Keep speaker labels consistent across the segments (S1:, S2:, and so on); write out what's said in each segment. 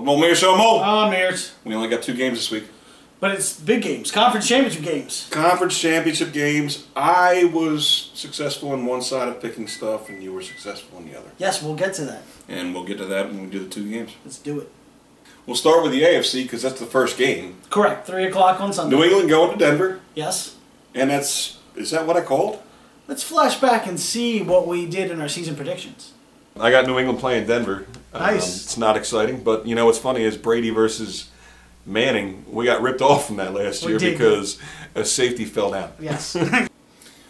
S1: Mo Meares, show Mo.
S2: Meares.
S1: We only got 2 games this week.
S2: But it's big games. Conference championship games.
S1: Conference championship games. I was successful on one side of picking stuff, and you were successful on the other.
S2: Yes, we'll get to that.
S1: And we'll get to that when we do the 2 games.
S2: Let's do it.
S1: We'll start with the AFC because that's the first game.
S2: Correct. 3 o'clock on Sunday.
S1: New England going to Denver.
S2: Yes.
S1: And is that what I called?
S2: Let's flash back and see what we did in our season predictions.
S1: I got New England playing Denver.
S2: Nice.
S1: It's not exciting, but you know what's funny is Brady versus Manning, we got ripped off from that last year because a safety fell down.
S2: Yes.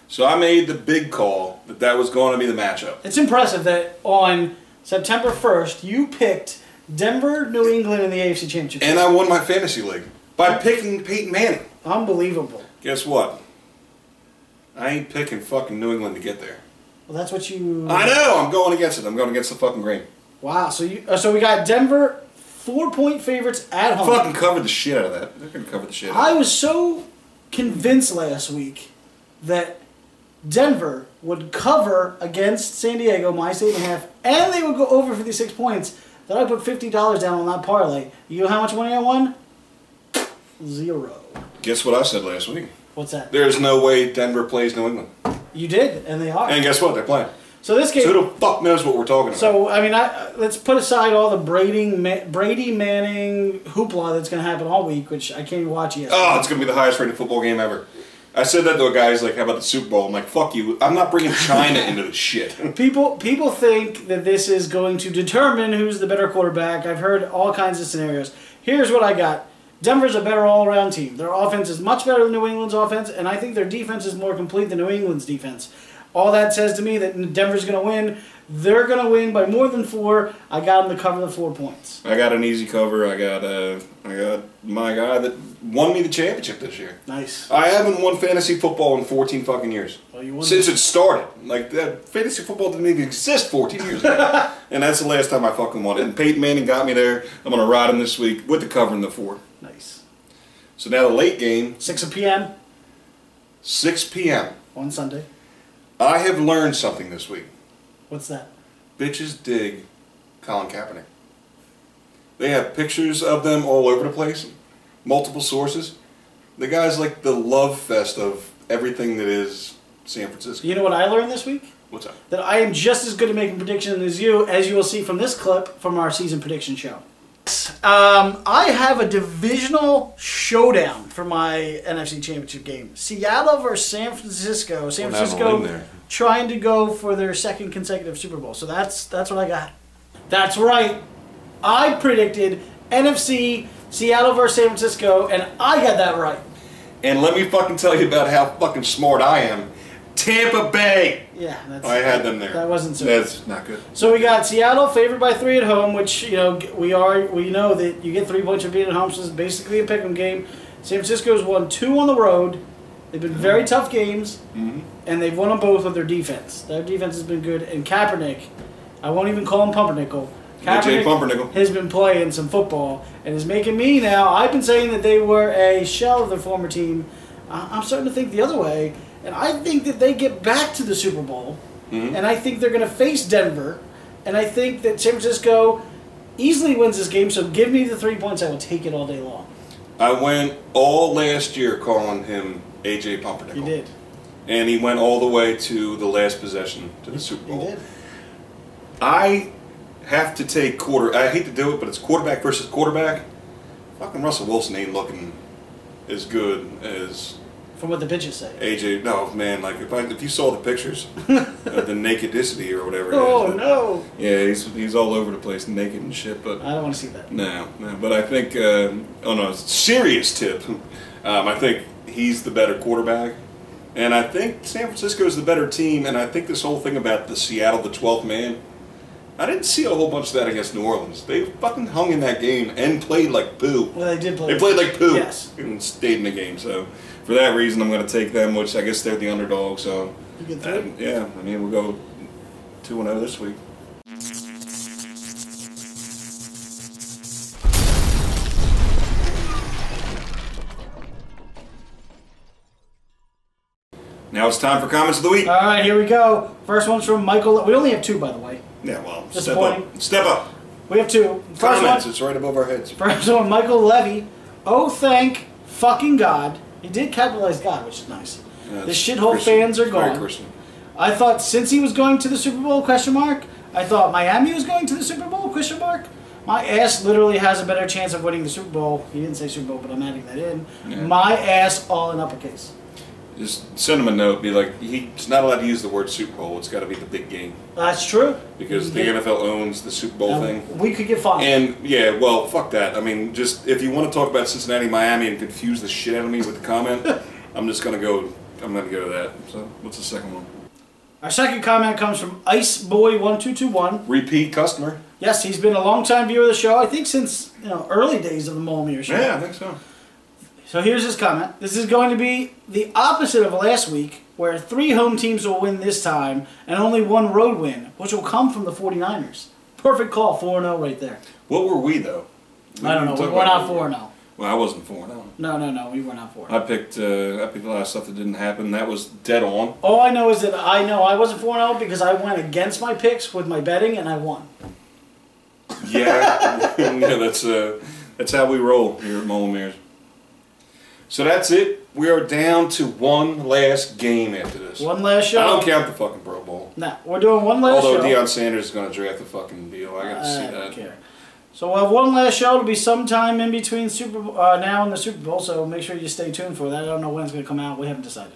S1: So I made the big call that was going to be the matchup.
S2: It's impressive that on September 1st, you picked Denver, New England in the AFC Championship.
S1: And I won my fantasy league by picking Peyton Manning.
S2: Unbelievable.
S1: Guess what? I ain't picking fucking New England to get there.
S2: Well, that's what you...
S1: I know! I'm going against it. I'm going against the fucking grain.
S2: Wow. So we got Denver 4-point favorites at home.
S1: Fucking covered the shit out of that. They're going to cover the shit out of
S2: I was so convinced last week that Denver would cover against San Diego -8.5, and they would go over 56 points, that I put $50 down on that parlay. You know how much money I won? 0.
S1: Guess what I said last week?
S2: What's that?
S1: There's no way Denver plays New England.
S2: You did, and they are.
S1: And guess what? They're playing.
S2: So this game...
S1: So who the fuck knows what we're talking about?
S2: So, I mean, let's put aside all the Brady Manning hoopla that's going to happen all week, which I can't even watch yet.
S1: Oh, it's going to be the highest rated football game ever. I said that to a guy, he's like, how about the Super Bowl? I'm like, fuck you. I'm not bringing China into this shit.
S2: People think that this is going to determine who's the better quarterback. I've heard all kinds of scenarios. Here's what I got. Denver's a better all-around team. Their offense is much better than New England's offense, and I think their defense is more complete than New England's defense. All that says to me that Denver's going to win. They're going to win by more than 4. I got them to cover the 4 points.
S1: I got an easy cover. I got my guy that won me the championship this year.
S2: Nice.
S1: I haven't won fantasy football in 14 fucking years.
S2: Well, you won
S1: since it started. Like, that fantasy football didn't even exist 14 years ago. And that's the last time I fucking won it. And Peyton Manning got me there. I'm going to ride him this week with the cover in the 4.
S2: Nice.
S1: So now the late game.
S2: 6 p.m.
S1: 6 p.m.
S2: on Sunday.
S1: I have learned something this week.
S2: What's that?
S1: Bitches dig Colin Kaepernick. They have pictures of them all over the place. Multiple sources. The guy's like the love fest of everything that is San Francisco.
S2: You know what I learned this week?
S1: What's up? That
S2: I am just as good at making predictions as you will see from this clip from our season prediction show. I have a divisional showdown for my NFC Championship game. Seattle versus San Francisco. San Francisco trying to go for their 2nd consecutive Super Bowl. So that's what I got. That's right. I predicted NFC Seattle versus San Francisco, and I got that right.
S1: And let me fucking tell you about how fucking smart I am. Tampa Bay.
S2: Yeah,
S1: I had them there.
S2: That wasn't so.
S1: That's not good.
S2: So we got Seattle favored by 3 at home, which we know that you get 3 points for being at home, so it's basically a pick'em game. San Francisco's won 2 on the road. They've been very tough games, and they've won them both with their defense. Their defense has been good, and Kaepernick, I won't even call him Pumpernickel. Kaepernick has been playing some football and is making me now. I've been saying that they were a shell of their former team. I'm starting to think the other way. And I think that they get back to the Super Bowl, and I think they're going to face Denver, and I think that San Francisco easily wins this game, so give me the 3 points. I will take it all day long.
S1: I went all last year calling him A.J. Pumpernickel.
S2: You did.
S1: And he went all the way to the last possession to the Super Bowl.
S2: He did.
S1: I have to take I hate to do it, but it's quarterback versus quarterback. Fucking Russell Wilson ain't looking as good as...
S2: From what the bitches say.
S1: AJ, no, man, like if you saw the pictures of the nakedicity or whatever
S2: it is. No.
S1: Yeah, he's all over the place, naked and shit, but...
S2: I don't want to see that.
S1: No, but I think, on a serious tip, I think he's the better quarterback, and I think San Francisco is the better team, and I think this whole thing about the Seattle, the 12th man, I didn't see a whole bunch of that against New Orleans. They fucking hung in that game and played like poo.
S2: Well, they did play.
S1: They played like poo.
S2: Yes.
S1: And stayed in the game, so... For that reason, I'm going to take them, which I guess they're the underdog. So,
S2: you get 3?
S1: Yeah, I mean, we'll go 2-0 this week. Now it's time for comments of the week.
S2: All right, here we go. First one's from Michael. We only have 2, by the way.
S1: Yeah, well,
S2: disappointing.
S1: Step up.
S2: We have two. First
S1: Comments,
S2: one,
S1: it's right above our heads.
S2: first one, Michael Levy. Oh, thank fucking God. He did capitalize God, which is nice.
S1: Yeah,
S2: The shithole fans are
S1: very
S2: gone.
S1: Christian.
S2: I thought since he was going to the Super Bowl, question mark. I thought Miami was going to the Super Bowl, question mark. My ass literally has a better chance of winning the Super Bowl. He didn't say Super Bowl, but I'm adding that in.
S1: Yeah.
S2: My ass all in uppercase.
S1: Just send him a note. Be like, he's not allowed to use the word Super Bowl. It's got to be the big game.
S2: That's true.
S1: Because the NFL owns the Super Bowl thing.
S2: We could get fined.
S1: And, yeah, well, fuck that. I mean, just if you want to talk about Cincinnati, Miami, and confuse the shit out of me with the comment, I'm just going to go to that. So, what's the second one?
S2: Our second comment comes from Iceboy1221.
S1: Repeat customer.
S2: Yes, he's been a long-time viewer of the show. I think since early days of the Meares show.
S1: Yeah, I think so.
S2: So here's his comment. This is going to be the opposite of last week, where 3 home teams will win this time and only 1 road win, which will come from the 49ers. Perfect call, 4-0 right there.
S1: What were we, though?
S2: I don't know. We were not 4-0.
S1: Well, I wasn't 4-0.
S2: No, we were not 4-0.
S1: I picked a lot of stuff that didn't happen. That was dead on.
S2: All I know is that I wasn't 4-0 because I went against my picks with my betting and I won.
S1: Yeah, yeah, that's how we roll here at Meares. So that's it. We are down to one last game after this.
S2: One last show.
S1: I don't count the fucking Pro Bowl.
S2: Nah, we're doing one last show.
S1: Although Deion Sanders is going to draft the fucking deal. I got to see that.
S2: I don't care. So we'll have one last show. It'll be sometime in between now and the Super Bowl, so make sure you stay tuned for that. I don't know when it's going to come out. We haven't decided.